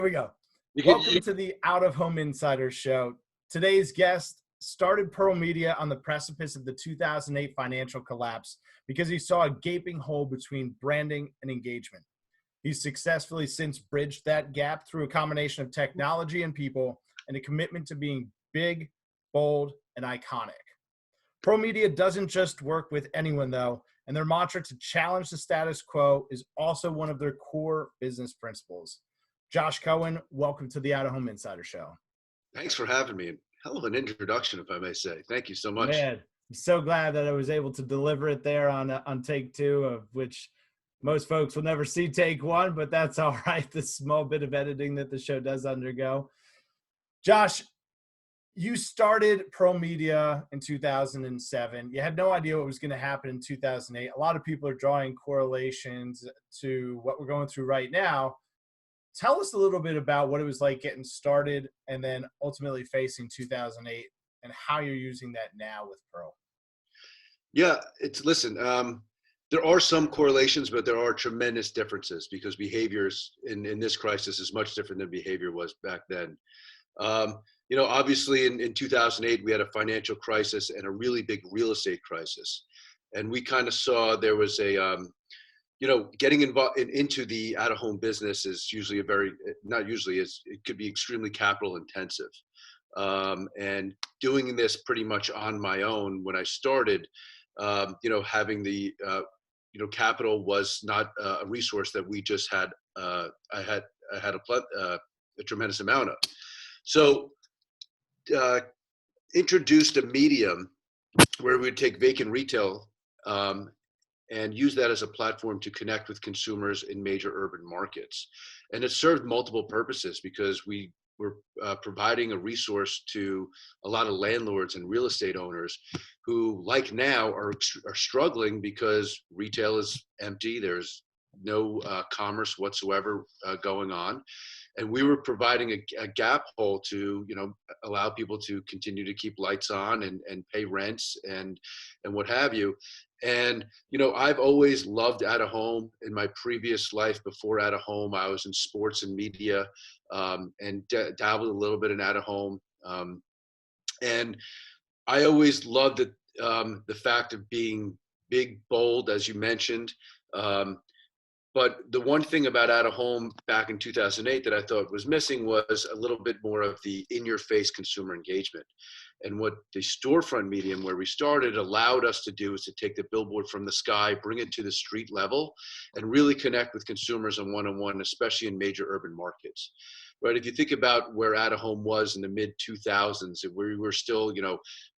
we go. You can, Welcome to the Out of Home Insider Show. Today's guest started Pearl Media on the precipice of the 2008 financial collapse because he saw a gaping hole between branding and engagement. He's successfully since bridged that gap through a combination of technology and people and a commitment to being big, bold, and iconic. Pearl Media doesn't just work with anyone, though, and their mantra to challenge the status quo is also one of their core business principles. Josh Cohen, welcome to the Out of Home Insider Show. thanks for having me. Hell of an introduction, if I may say. Thank you so much. Man, I'm so glad that I was able to deliver it there on take two, of which most folks will never see take one, but that's all right. The small bit of editing that the show does undergo. Josh, you started Pearl Media in 2007. You had no idea what was going to happen in 2008. A lot of people are drawing correlations to what we're going through right now. Tell us a little bit about what it was like getting started and then ultimately facing 2008 and how you're using that now with Pearl. Yeah, listen, there are some correlations, but there are tremendous differences because behaviors in this crisis is much different than behavior was back then. Obviously in 2008, we had a financial crisis and a really big real estate crisis. And we kind of saw there was getting involved into the out-of-home business is usually it could be extremely capital intensive. And doing this pretty much on my own when I started, having the, capital was not a resource that we just had. I had a tremendous amount of. So introduced a medium where we would take vacant retail and use that as a platform to connect with consumers in major urban markets. And it served multiple purposes because we were providing a resource to a lot of landlords and real estate owners who, like now, are struggling because retail is empty. There's no commerce whatsoever going on. And we were providing a gap hole to, allow people to continue to keep lights on and pay rents and what have you. And, I've always loved out of home. In my previous life before out of home, I was in sports and media and dabbled a little bit in out of home. And I always loved the fact of being big, bold, as you mentioned. But the one thing about out of home back in 2008 that I thought was missing was a little bit more of the in-your-face consumer engagement. And what the storefront medium where we started allowed us to do is to take the billboard from the sky, bring it to the street level, and really connect with consumers on one-on-one, especially in major urban markets. Right? If you think about where out of home was in the mid 2000s, we were still,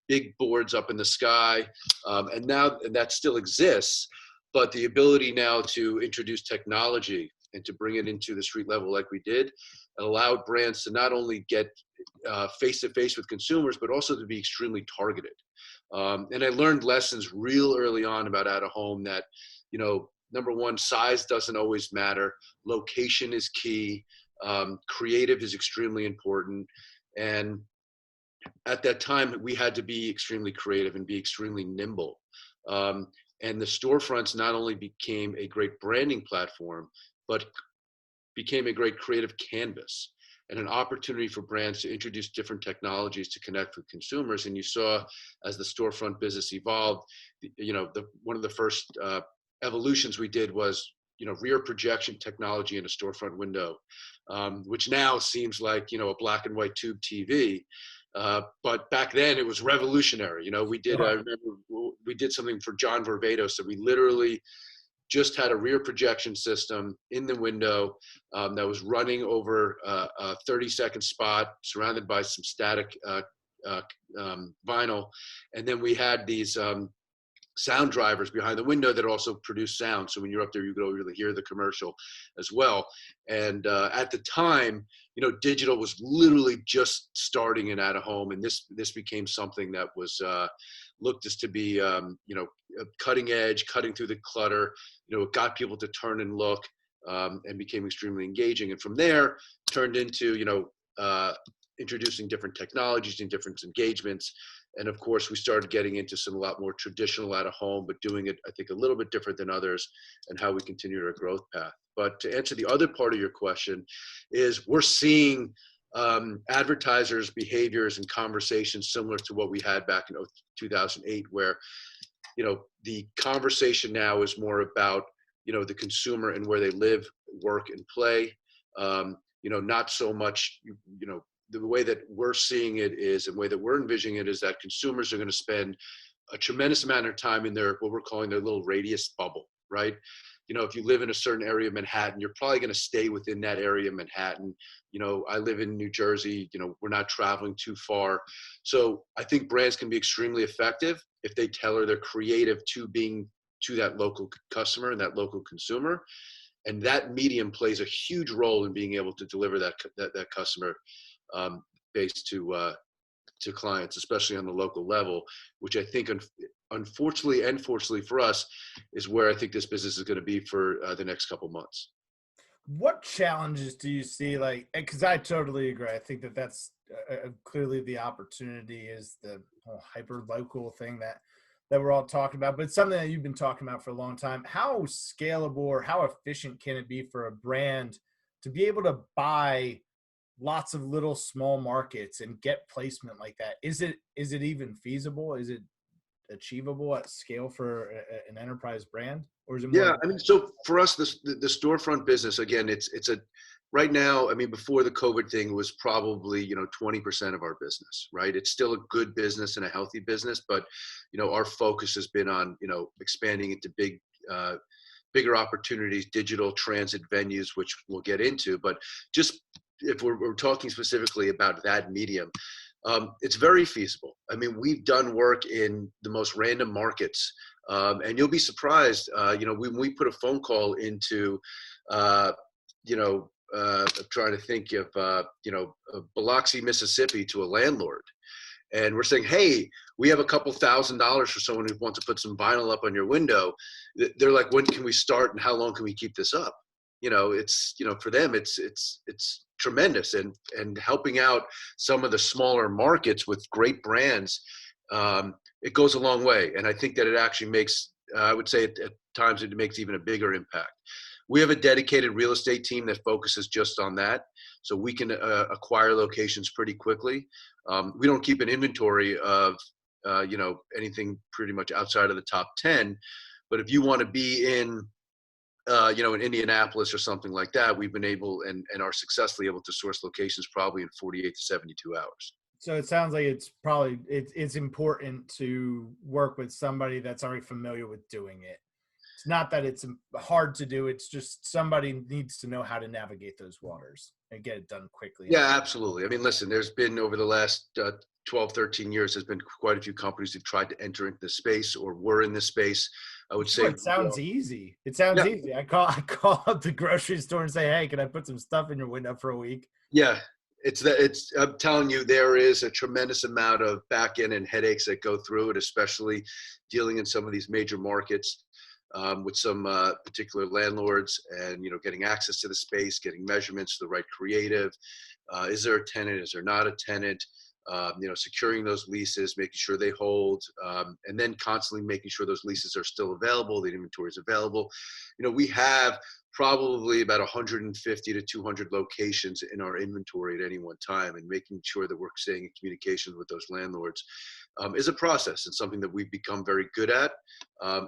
big boards up in the sky, and now that still exists. But the ability now to introduce technology and to bring it into the street level like we did allowed brands to not only get face-to-face with consumers, but also to be extremely targeted. And I learned lessons real early on about out-of-home that, number one, size doesn't always matter. Location is key. Creative is extremely important. And at that time, we had to be extremely creative and be extremely nimble. And the storefronts not only became a great branding platform, but became a great creative canvas and an opportunity for brands to introduce different technologies to connect with consumers. And you saw as the storefront business evolved, one of the first evolutions we did was, rear projection technology in a storefront window, which now seems like, a black and white tube TV. But back then it was revolutionary. We did, I remember we did something for John Varvatos. So we literally just had a rear projection system in the window that was running over a 30-second spot surrounded by some static vinyl. And then we had these sound drivers behind the window that also produce sound. So when you're up there, you could really hear the commercial as well. And at the time, digital was literally just starting in out of home. And this became something that was looked as to be, cutting edge, cutting through the clutter. It got people to turn and look and became extremely engaging. And from there turned into, introducing different technologies and different engagements. And of course, we started getting into a lot more traditional out of home, but doing it, I think, a little bit different than others, and how we continued our growth path. But to answer the other part of your question, is we're seeing advertisers' behaviors and conversations similar to what we had back in 2008, where the conversation now is more about the consumer and where they live, work, and play. Not so much the way that we're seeing it is, and the way that we're envisioning it is that consumers are going to spend a tremendous amount of time in their what we're calling their little radius bubble, right? If you live in a certain area of Manhattan, you're probably going to stay within that area of Manhattan. I live in New Jersey, we're not traveling too far. So I think brands can be extremely effective if they tailor their creative to that local customer and that local consumer. And that medium plays a huge role in being able to deliver that customer base to clients, especially on the local level, which I think, unfortunately and fortunately for us, is where I think this business is going to be for the next couple months. What challenges do you see? Because I totally agree. I think that's clearly the opportunity is the whole hyper local thing that we're all talking about, but it's something that you've been talking about for a long time. How scalable or how efficient can it be for a brand to be able to buy lots of little small markets and get placement like that? Is it even feasible? Is it achievable at scale for an enterprise brand, or is it more? Yeah, I mean, so for us, the storefront business, again, it's a right now. I mean, before the COVID thing, it was probably 20% of our business, right? It's still a good business and a healthy business, but our focus has been on expanding into bigger opportunities, digital transit venues, which we'll get into. But just if we're talking specifically about that medium, it's very feasible. I mean, we've done work in the most random markets, and you'll be surprised. When we put a phone call into, I'm trying to think of, Biloxi, Mississippi, to a landlord, and we're saying, hey, we have a couple $1,000s for someone who wants to put some vinyl up on your window. They're like, when can we start, and how long can we keep this up? It's for them, it's tremendous, and helping out some of the smaller markets with great brands, it goes a long way. And I think that it actually makes, I would say at times it makes even a bigger impact. We have a dedicated real estate team that focuses just on that, so we can acquire locations pretty quickly. We don't keep an inventory of anything pretty much outside of the top 10, but if you want to be in in Indianapolis or something like that, we've been able and are successfully able to source locations probably in 48 to 72 hours. So it sounds like it's important to work with somebody that's already familiar with doing it. It's not that it's hard to do. It's just somebody needs to know how to navigate those waters and get it done quickly. Yeah, absolutely. I mean, listen, there's been over the last 12, 13 years, there's been quite a few companies who've tried to enter into the space or were in this space. I would say it sounds easy. It sounds easy. I call up the grocery store and say, hey, can I put some stuff in your window for a week? Yeah. I'm telling you, there is a tremendous amount of back end and headaches that go through it, especially dealing in some of these major markets with some particular landlords, and getting access to the space, getting measurements, the right creative. Is there a tenant? Is there not a tenant? Securing those leases, making sure they hold, and then constantly making sure those leases are still available, the inventory is available. We have probably about 150 to 200 locations in our inventory at any one time, and making sure that we're staying in communication with those landlords is a process, and something that we've become very good at.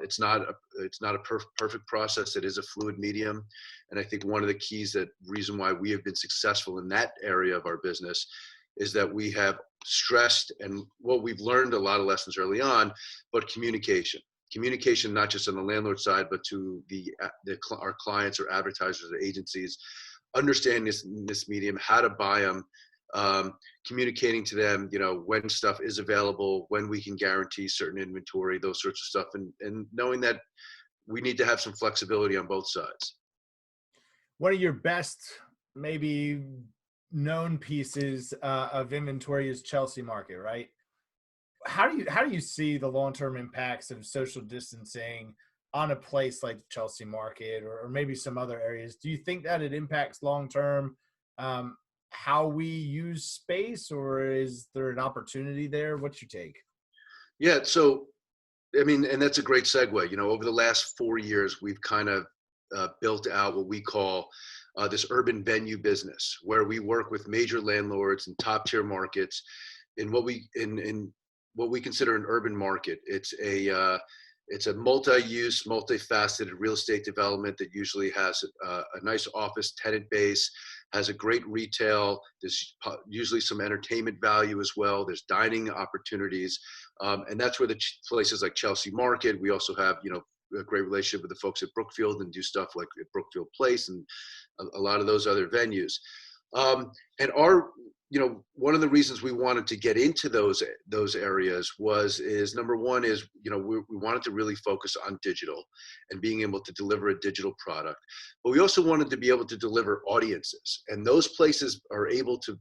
It's not a perfect process. It is a fluid medium, and I think one of the keys, that reason why we have been successful in that area of our business, is that we have stressed, and we've learned a lot of lessons early on, but communication, not just on the landlord side, but to our clients or advertisers or agencies, understanding this medium, how to buy them, communicating to them, when stuff is available, when we can guarantee certain inventory, those sorts of stuff, and knowing that we need to have some flexibility on both sides. One of your best, maybe known pieces of inventory is Chelsea Market, right? How do you see the long-term impacts of social distancing on a place like Chelsea Market, or maybe some other areas? Do you think that it impacts long-term how we use space, or is there an opportunity there? What's your take? Yeah, so I mean, and that's a great segue. Over the last 4 years, we've kind of built out what we call this urban venue business, where we work with major landlords in top tier markets in what we consider an urban market. It's a multi-use, multifaceted real estate development that usually has a nice office tenant base, has a great retail. There's usually some entertainment value as well. There's dining opportunities, and that's where the places like Chelsea Market. We also have, a great relationship with the folks at Brookfield and do stuff like at Brookfield Place and a lot of those other venues. And one of the reasons we wanted to get into those areas is number one is, we wanted to really focus on digital and being able to deliver a digital product, but we also wanted to be able to deliver audiences, and those places are able to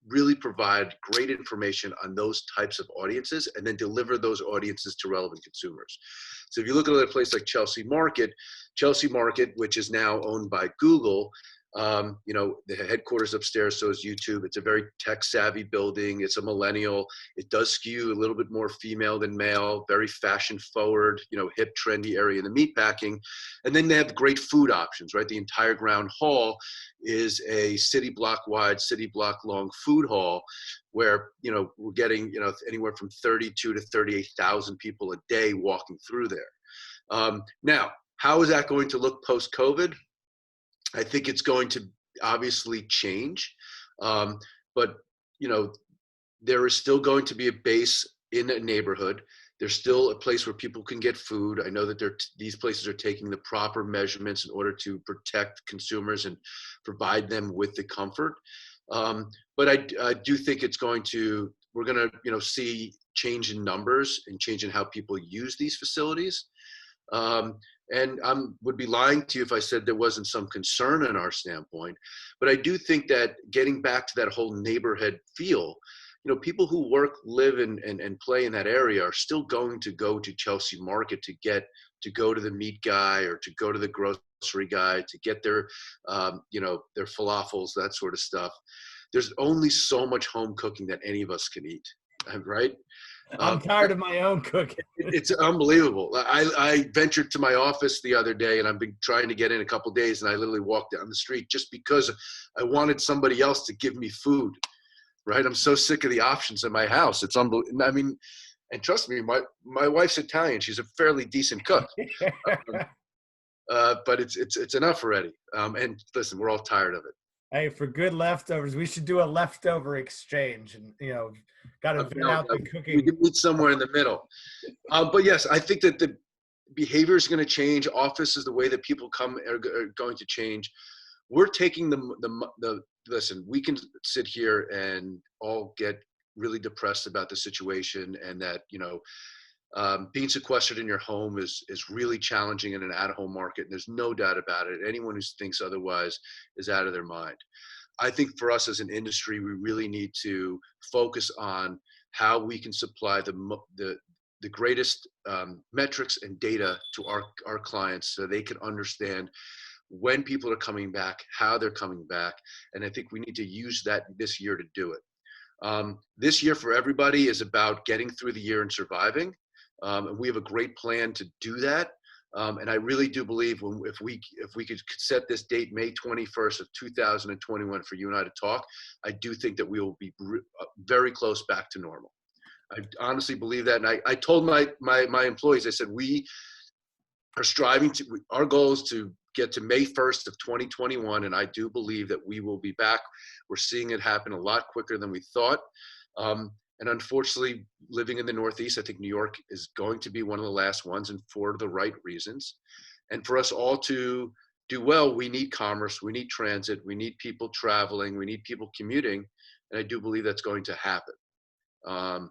really provide great information on those types of audiences and then deliver those audiences to relevant consumers. So if you look at a place like Chelsea Market, which is now owned by Google, the headquarters upstairs, so is YouTube. It's a very tech savvy building. It's a millennial. It does skew a little bit more female than male, very fashion forward, hip, trendy area in the meatpacking. And then they have great food options, right? The entire ground hall is a city block wide, city block long food hall where, we're getting, anywhere from 32 to 38,000 people a day walking through there. Now, how is that going to look post-COVID? I think it's going to obviously change, but there is still going to be a base in a neighborhood. There's still a place where people can get food. I know that these places are taking the proper measurements in order to protect consumers and provide them with the comfort. But I do think we're going to see change in numbers and change in how people use these facilities. And I would be lying to you if I said there wasn't some concern in our standpoint. But I do think that getting back to that whole neighborhood feel, people who work, live, and play in that area are still going to go to Chelsea Market to go to the meat guy or to go to the grocery guy to get their falafels, that sort of stuff. There's only so much home cooking that any of us can eat, right? I'm tired of my own cooking. It's unbelievable. I ventured to my office the other day, and I've been trying to get in a couple of days, and I literally walked down the street just because I wanted somebody else to give me food, right? I'm so sick of the options in my house. It's unbelievable. I mean, and trust me, my wife's Italian. She's a fairly decent cook. But it's enough already. And listen, we're all tired of it. Hey, for good leftovers, we should do a leftover exchange, and got to vet out the cooking. We can meet somewhere in the middle. But yes, I think that the behavior is going to change. Offices, the way that people come are going to change. We're taking listen. We can sit here and all get really depressed about the situation, and that being sequestered in your home is really challenging in an at-home market. And there's no doubt about it. Anyone who thinks otherwise is out of their mind. I think for us as an industry, we really need to focus on how we can supply the greatest metrics and data to our clients so they can understand when people are coming back, how they're coming back. And I think we need to use that this year to do it. This year for everybody is about getting through the year and surviving. And we have a great plan to do that. And I really do believe if we could set this date, May 21st of 2021, for you and I to talk, I do think that we will be very close back to normal. I honestly believe that. And I told my employees, I said, we are striving our goal is to get to May 1st of 2021. And I do believe that we will be back. We're seeing it happen a lot quicker than we thought. And unfortunately, living in the Northeast, I think New York is going to be one of the last ones, and for the right reasons. And for us all to do well, we need commerce, we need transit, we need people traveling, we need people commuting. And I do believe that's going to happen.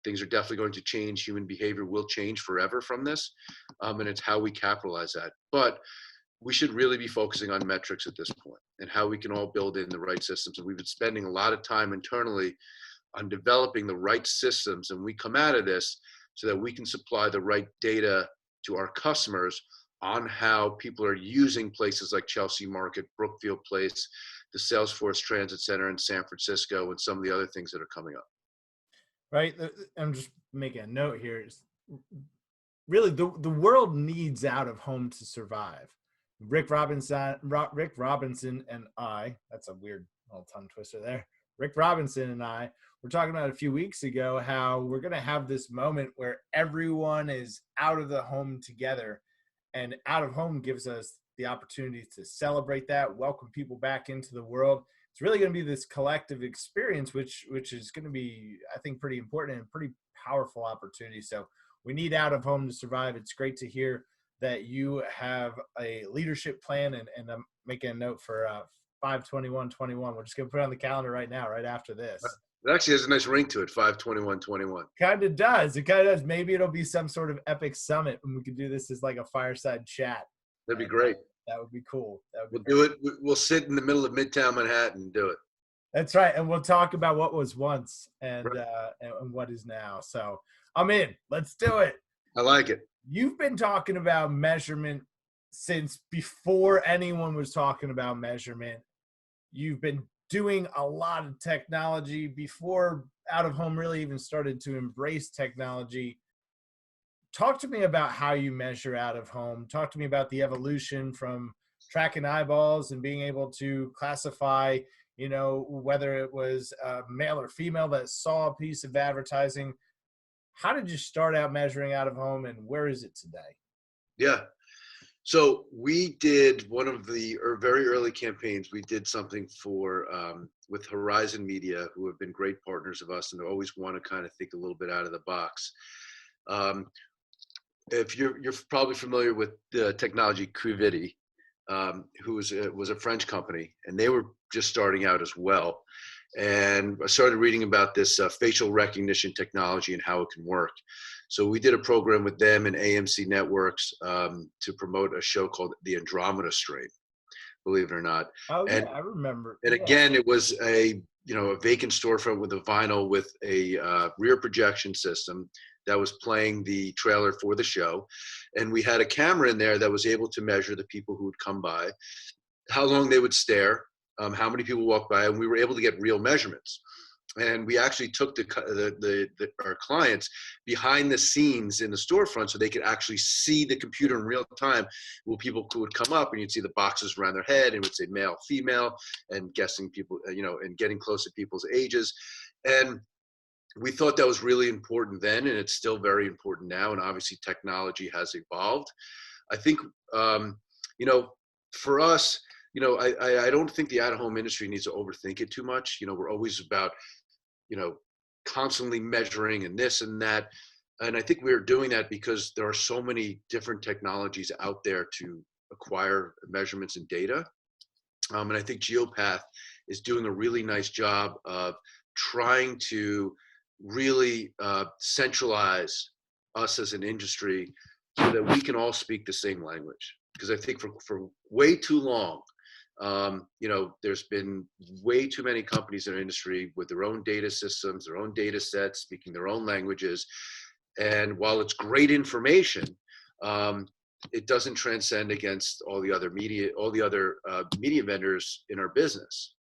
Things are definitely going to change. Human behavior will change forever from this. And it's how we capitalize that. But we should really be focusing on metrics at this point and how we can all build in the right systems. And we've been spending a lot of time internally on developing the right systems, and we come out of this so that we can supply the right data to our customers on how people are using places like Chelsea Market, Brookfield Place, the Salesforce Transit Center in San Francisco, and some of the other things that are coming up. Right. I'm just making a note here. Really, the world needs out of home to survive. Rick Robinson and I, that's a weird little tongue twister there. Rick Robinson and I were talking about a few weeks ago how we're going to have this moment where everyone is out of the home together, and out of home gives us the opportunity to celebrate that, welcome people back into the world. It's really going to be this collective experience, which is going to be, I think, pretty important and pretty powerful opportunity. So we need out of home to survive. It's great to hear that you have a leadership plan, and I'm making a note for 5/21/21. We're just going to put it on the calendar right now, right after this. It actually has a nice ring to it, 5/21/21. Kind of does. It kind of does. Maybe it'll be some sort of epic summit, and we could do this as like a fireside chat. That'd be great. That would be cool. We'll do it. We'll sit in the middle of Midtown Manhattan and do it. That's right. And we'll talk about what was once and Right. and what is now. So I'm in. Let's do it. I like it. You've been talking about measurement since before anyone was talking about measurement. You've been doing a lot of technology before out of home really even started to embrace technology. Talk to me about how you measure out of home. Talk to me about the evolution from tracking eyeballs and being able to classify, whether it was male or female that saw a piece of advertising. How did you start out measuring out of home, and where is it today? Yeah. So we did one of the very early campaigns. We did something for with Horizon Media, who have been great partners of us and always want to kind of think a little bit out of the box. If you're probably familiar with the technology Qvity, who was a French company, and they were just starting out as well. And I started reading about this facial recognition technology and how it can work. So we did a program with them and AMC Networks to promote a show called The Andromeda Strain, believe it or not. Oh, yeah, I remember. And again, it was a vacant storefront with a vinyl with a rear projection system that was playing the trailer for the show. And we had a camera in there that was able to measure the people who would come by, how long they would stare, how many people walked by, and we were able to get real measurements. And we actually took our clients behind the scenes in the storefront so they could actually see the computer in real time. Well, people would come up and you'd see the boxes around their head and it would say male, female, and guessing people, and getting close to people's ages. And we thought that was really important then, and it's still very important now. And obviously technology has evolved. I think, for us, I don't think the out-of-home industry needs to overthink it too much. We're always about, constantly measuring and this and that. And I think we're doing that because there are so many different technologies out there to acquire measurements and data. And I think Geopath is doing a really nice job of trying to really centralize us as an industry so that we can all speak the same language. Because I think for way too long, there's been way too many companies in our industry with their own data systems, their own data sets, speaking their own languages. And while it's great information, it doesn't transcend against all the other media vendors in our business.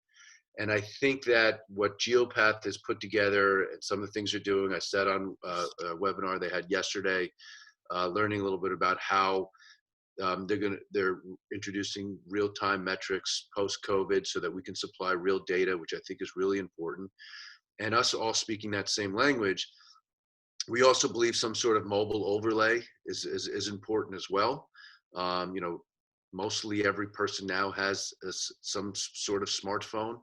And I think that what Geopath has put together and some of the things they're doing, I said on a webinar they had yesterday, learning a little bit about how they're introducing real-time metrics post-COVID so that we can supply real data, which I think is really important. And us all speaking that same language, we also believe some sort of mobile overlay is important as well. Mostly every person now has some sort of smartphone.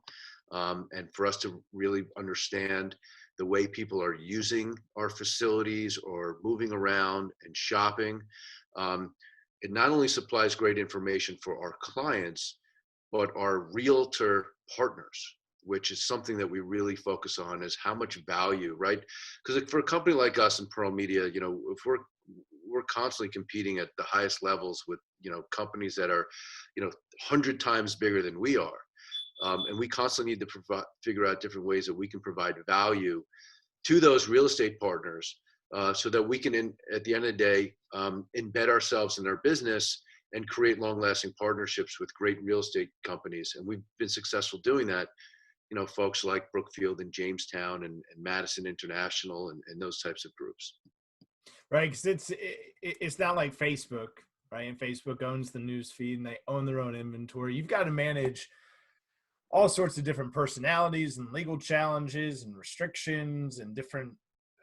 And for us to really understand the way people are using our facilities or moving around and shopping, it not only supplies great information for our clients, but our realtor partners, which is something that we really focus on, is how much value, right? Because for a company like us in Pearl Media, if we're constantly competing at the highest levels with, companies that are, 100 times bigger than we are. And we constantly need to figure out different ways that we can provide value to those real estate partners so that we can, at the end of the day, embed ourselves in their business and create long-lasting partnerships with great real estate companies. And we've been successful doing that. Folks like Brookfield and Jamestown and Madison International and those types of groups. Right, because it's not like Facebook. right? And Facebook owns the news feed and they own their own inventory. You've got to manage all sorts of different personalities and legal challenges and restrictions and different.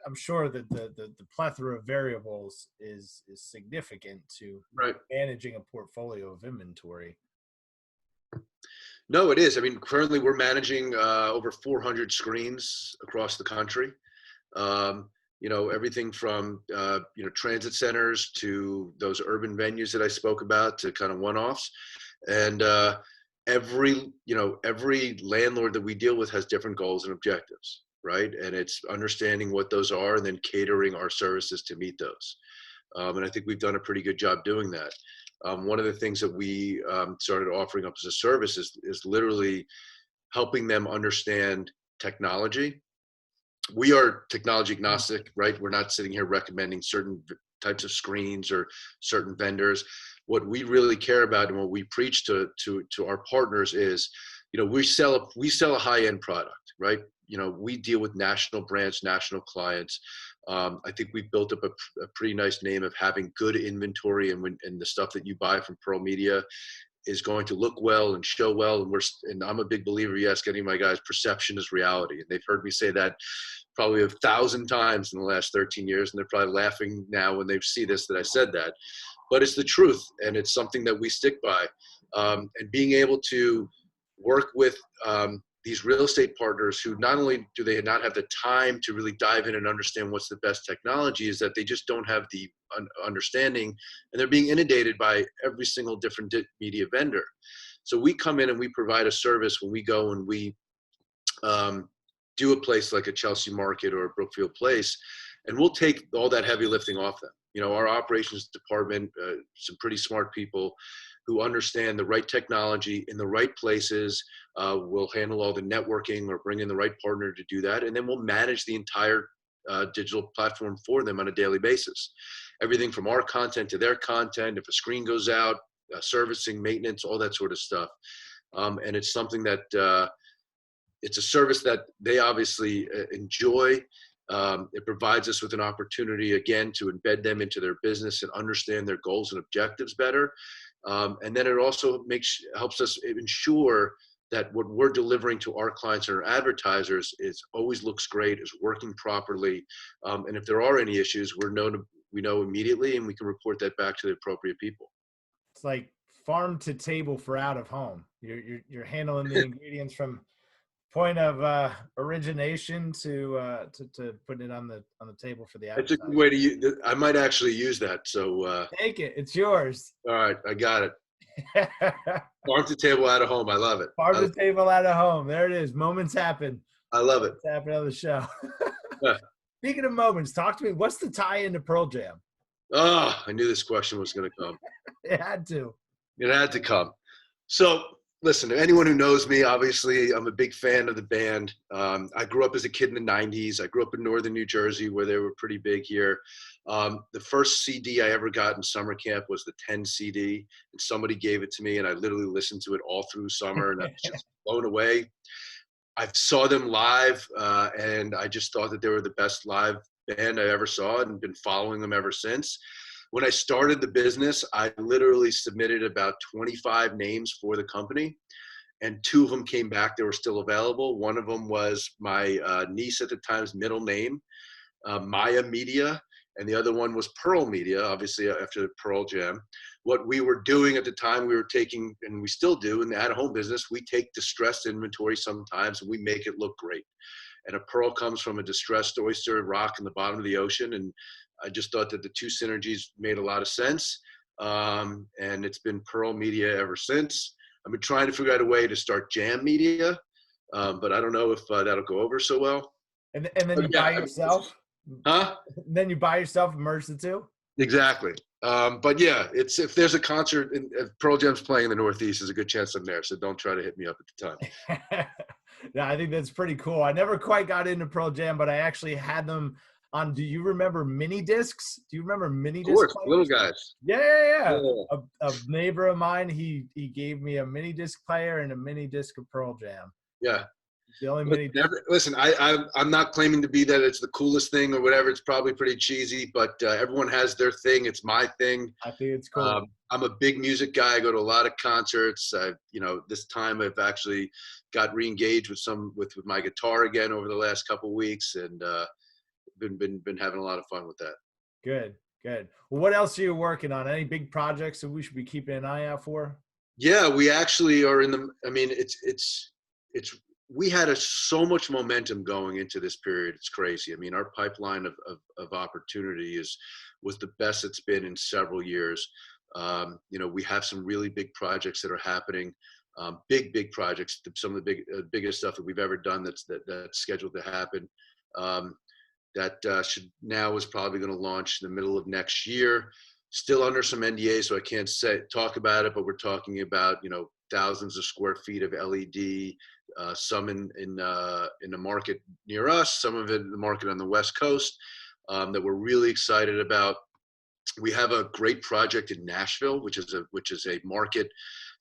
I'm sure that the plethora of variables is significant to Right. managing a portfolio of inventory. No, it is. I mean, currently we're managing over 400 screens across the country. Everything from transit centers to those urban venues that I spoke about to kind of one-offs, and every landlord that we deal with has different goals and objectives, right? And it's understanding what those are and then catering our services to meet those. And I think we've done a pretty good job doing that. One of the things that we started offering up as a service is literally helping them understand technology. We are technology agnostic, right? We're not sitting here recommending certain types of screens or certain vendors. What we really care about and what we preach to our partners is, we sell a high-end product, right? We deal with national brands, national clients. I think we've built up a pretty nice name of having good inventory, and the stuff that you buy from Pearl Media is going to look well and show well. And I'm a big believer, you ask any of my guys, perception is reality. And they've heard me say that probably 1,000 times in the last 13 years. And they're probably laughing now when they see this, that I said that, but it's the truth. And it's something that we stick by. And being able to work with these real estate partners who not only do they not have the time to really dive in and understand what's the best technology, is that they just don't have the understanding, and they're being inundated by every single different media vendor. So we come in and we provide a service when we go and we do a place like a Chelsea Market or a Brookfield Place, and we'll take all that heavy lifting off them. Our operations department, some pretty smart people who understand the right technology in the right places. We'll handle all the networking or bring in the right partner to do that. And then we'll manage the entire digital platform for them on a daily basis. Everything from our content to their content, if a screen goes out, servicing, maintenance, all that sort of stuff. And it's something that it's a service that they obviously enjoy. It provides us with an opportunity, again, to embed them into their business and understand their goals and objectives better. And then it also helps us ensure that what we're delivering to our clients and our advertisers always looks great, is working properly. And if there are any issues, we know immediately, and we can report that back to the appropriate people. It's like farm to table for out of home. You're handling the ingredients from point of origination to putting it on the table for the advertiser. That's a good way to use. I might actually use that. So take it. It's yours. All right, I got it. Farm to table out of home. I love it. Farm to table out of home. There it is. Moments happen. I love it. It's happening on the show. Speaking of moments, talk to me. What's the tie into Pearl Jam? Oh, I knew this question was going to come. It had to. It had to come. So listen, anyone who knows me, obviously, I'm a big fan of the band. I grew up as a kid in the 90s. I grew up in northern New Jersey, where they were pretty big here. The first CD I ever got in summer camp was the 10 CD, and somebody gave it to me, and I literally listened to it all through summer, and I was just blown away. I saw them live, and I just thought that they were the best live band I ever saw, and been following them ever since. When I started the business, I literally submitted about 25 names for the company, and 2 of them came back. They were still available. One of them was my niece at the time's middle name, Maya Media, and the other one was Pearl Media, obviously after Pearl Jam. What we were doing at the time, we were taking, and we still do in the at-home business, we take distressed inventory sometimes and we make it look great. And a pearl comes from a distressed oyster rock in the bottom of the ocean, and I just thought that the two synergies made a lot of sense. And it's been Pearl Media ever since. I've been trying to figure out a way to start Jam Media, but I don't know if that'll go over so well. And then you buy yourself? Huh? Then you buy yourself and merge the two? Exactly. But yeah, if there's a concert, if Pearl Jam's playing in the Northeast, there's a good chance I'm there. So don't try to hit me up at the time. Yeah, I think that's pretty cool. I never quite got into Pearl Jam, but I actually had them on. Do you remember mini discs? Do you remember mini discs? Of course, little guys. Yeah. A neighbor of mine, he gave me a mini disc player and a mini disc of Pearl Jam. Yeah. The only mini. Listen, I'm not claiming to be that it's the coolest thing or whatever. It's probably pretty cheesy, but everyone has their thing. It's my thing. I think it's cool. I'm a big music guy. I go to a lot of concerts. This time I've actually got re-engaged with my guitar again over the last couple of weeks, and been having a lot of fun with that. Good. Well, what else are you working on? Any big projects that we should be keeping an eye out for? Yeah, we actually are in the. I mean, it's we had so much momentum going into this period. It's crazy. I mean, our pipeline of opportunity was the best it's been in several years. We have some really big projects that are happening, big projects. Some of the biggest stuff that we've ever done that's scheduled to happen. That is probably going to launch in the middle of next year. Still under some NDA, so I can't talk about it. But we're talking about thousands of square feet of LED. Some in the market near us, some of it in the market on the West Coast that we're really excited about. We have a great project in Nashville, which is a market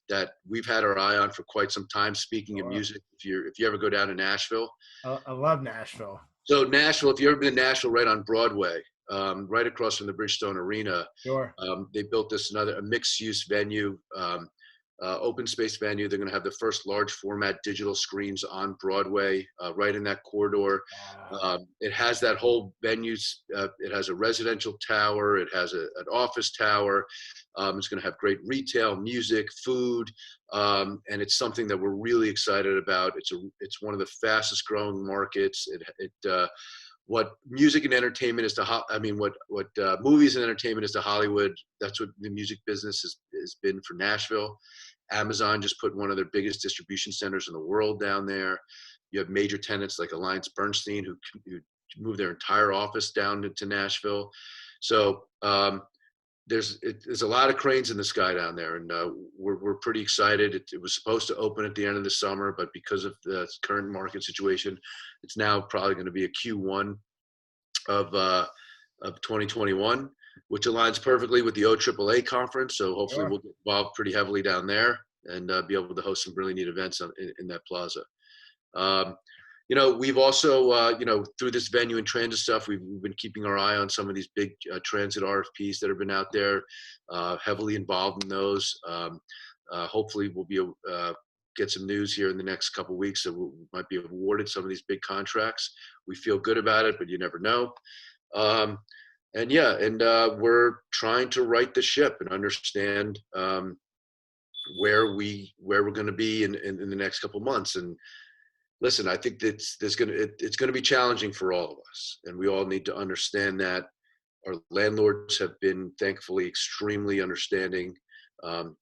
that we've had our eye on for quite some time. Speaking of music, if you ever go down to Nashville, I love Nashville. So Nashville, if you ever been to Nashville, right on Broadway, right across from the Bridgestone Arena, Sure. They built a mixed-use venue. Open space venue. They're going to have the first large format digital screens on Broadway, right in that corridor. Wow. It has that whole venue. It has a residential tower. It has an office tower. It's going to have great retail, music, food, and it's something that we're really excited about. It's one of the fastest growing markets. What music and entertainment is what movies and entertainment is to Hollywood, that's what the music business has been for Nashville. Amazon just put one of their biggest distribution centers in the world down there. You have major tenants like AllianceBernstein who moved their entire office down to Nashville. So there's a lot of cranes in the sky down there, and we're pretty excited. It was supposed to open at the end of the summer, but because of the current market situation, it's now probably going to be a Q1 of 2021, which aligns perfectly with the OAAA conference. So hopefully Sure. we'll get involved pretty heavily down there and be able to host some really neat events in that plaza. We've also, through this venue and transit stuff, we've been keeping our eye on some of these big transit RFPs that have been out there, heavily involved in those. Hopefully we'll get some news here in the next couple of weeks that we might be awarded some of these big contracts. We feel good about it, but you never know. We're trying to right the ship and understand where we're going to be in the next couple of months. And listen, I think it's going to be challenging for all of us, and we all need to understand that. Our landlords have been thankfully extremely understanding, and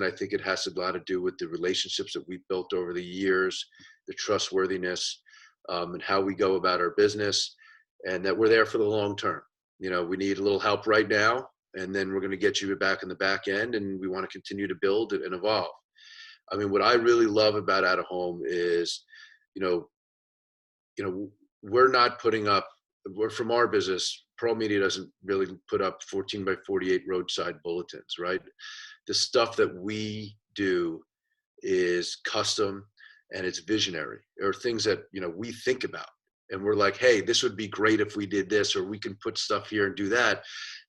I think it has a lot to do with the relationships that we've built over the years, the trustworthiness, and how we go about our business, and that we're there for the long term. We need a little help right now, and then we're going to get you back in the back end, and we want to continue to build and evolve. I mean, what I really love about Out of Home is, we're from our business. Pearl Media doesn't really put up 14 by 48 roadside bulletins, right? The stuff that we do is custom and it's visionary. There are things that, we think about and we're like, hey, this would be great if we did this, or we can put stuff here and do that.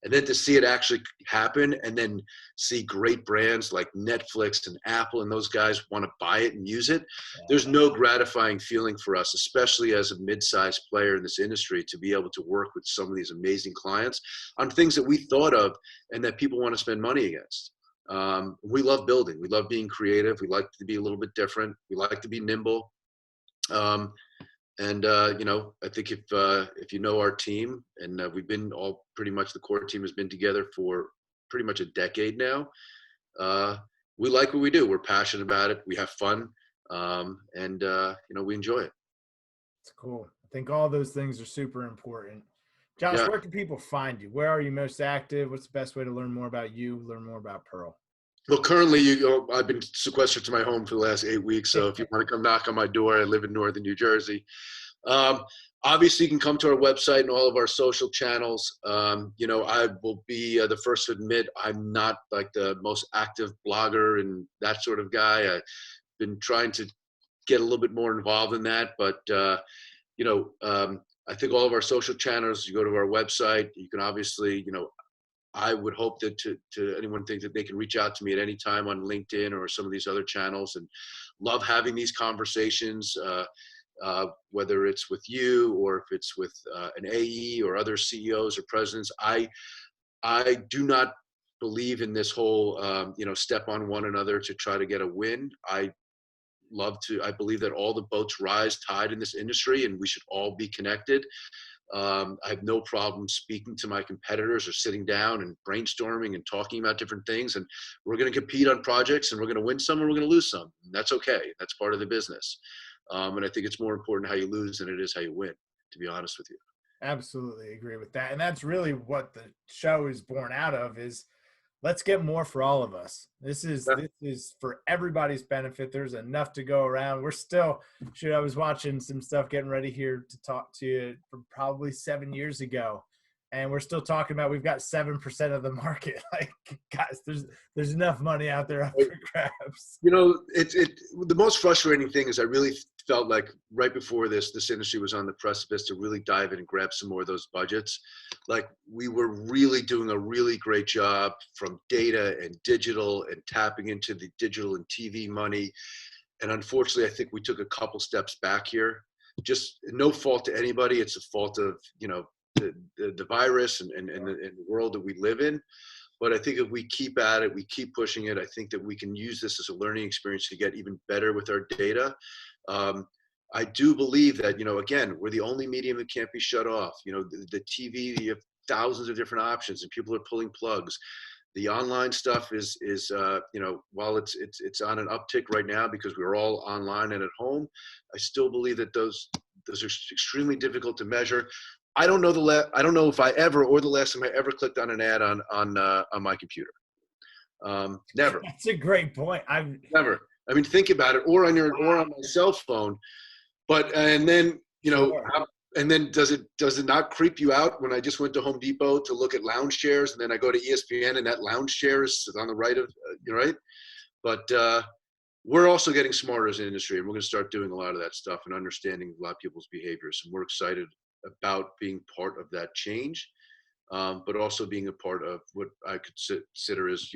And then to see it actually happen, and then see great brands like Netflix and Apple and those guys want to buy it and use it. Yeah. There's no gratifying feeling for us, especially as a mid-sized player in this industry, to be able to work with some of these amazing clients on things that we thought of and that people want to spend money against. We love building. We love being creative. We like to be a little bit different. We like to be nimble. I think if you know our team, and we've been all pretty much, the core team has been together for pretty much a decade now. We like what we do. We're passionate about it. We have fun, we enjoy it. It's cool. I think all those things are super important. Josh, Yeah. Where can people find you? Where are you most active? What's the best way to learn more about you, learn more about Pearl? Well, currently, I've been sequestered to my home for the last 8 weeks. So if you want to come knock on my door, I live in northern New Jersey. Obviously, you can come to our website and all of our social channels. I will be the first to admit I'm not like the most active blogger and that sort of guy. I've been trying to get a little bit more involved in that. But I think all of our social channels, you go to our website, you can obviously, I would hope that to anyone think that they can reach out to me at any time on LinkedIn or some of these other channels, and love having these conversations, whether it's with you or if it's with an AE or other CEOs or presidents. I do not believe in this whole, step on one another to try to get a win. I believe that all the boats rise tide in this industry, and we should all be connected. I have no problem speaking to my competitors or sitting down and brainstorming and talking about different things. And we're going to compete on projects, and we're going to win some and we're going to lose some. And that's okay. That's part of the business. And I think it's more important how you lose than it is how you win, to be honest with you. Absolutely agree with that. And that's really what the show is born out of, is let's get more for all of us. This is for everybody's benefit. There's enough to go around. We're still, I was watching some stuff getting ready here to talk to you from probably 7 years ago. And we're still talking about, we've got 7% of the market. Like, guys, there's enough money out there up for grabs. The most frustrating thing is I really felt like right before this industry was on the precipice to really dive in and grab some more of those budgets. Like, we were really doing a really great job from data and digital and tapping into the digital and TV money. And unfortunately, I think we took a couple steps back here. Just no fault to anybody. It's a fault of, the virus and the world that we live in. But I think if we keep at it, we keep pushing it, I think that we can use this as a learning experience to get even better with our data. I do believe that, again, we're the only medium that can't be shut off. The TV, you have thousands of different options and people are pulling plugs. The online stuff is while it's on an uptick right now because we're all online and at home, I still believe that those are extremely difficult to measure. I don't know if I ever, or the last time I ever clicked on an ad on my computer. Never. That's a great point. Never. I mean, think about it, or on my cell phone. And then Sure. and then does it not creep you out when I just went to Home Depot to look at lounge chairs, and then I go to ESPN and that lounge chair is on the right of right? But we're also getting smarter as an industry, and we're going to start doing a lot of that stuff and understanding a lot of people's behaviors. And we're excited about being part of that change, but also being a part of what I consider is,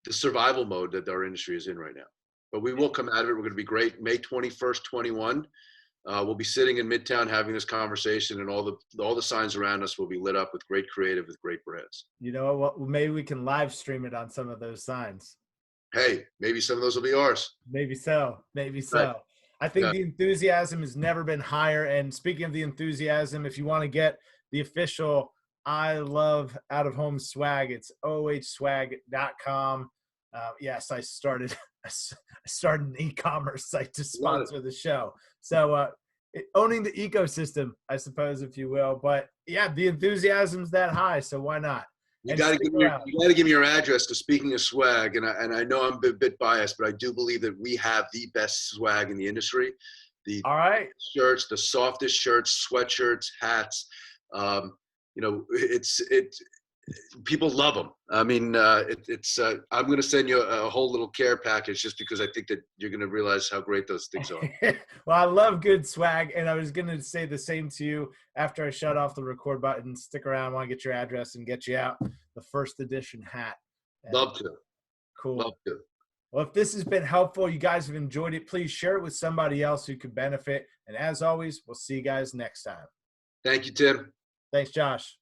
the survival mode that our industry is in right now. But we will come out of it. We're going to be great. May 21st, 21. We'll be sitting in Midtown having this conversation, and all the signs around us will be lit up with great creative, with great brands. You know what? Maybe we can live stream it on some of those signs. Hey, maybe some of those will be ours. Maybe so. Maybe so. Right. I think the enthusiasm has never been higher. And speaking of the enthusiasm, if you want to get the official I Love Out of Home swag, it's ohswag.com. Yes, I started an e-commerce site to sponsor the show. So owning the ecosystem, I suppose, if you will. But yeah, the enthusiasm's that high, so why not? You got to give me your address. Because speaking of swag, and I know I'm a bit biased, but I do believe that we have the best swag in the industry. All right. Shirts, the softest shirts, sweatshirts, hats. People love them. I mean, I'm going to send you a whole little care package just because I think that you're going to realize how great those things are. Well, I love good swag, and I was going to say the same to you after I shut off the record button. Stick around. I want to get your address and get you out the first edition hat. Love to. Cool. Love to. Well, if this has been helpful, you guys have enjoyed it, please share it with somebody else who could benefit. And as always, we'll see you guys next time. Thank you, Tim. Thanks, Josh.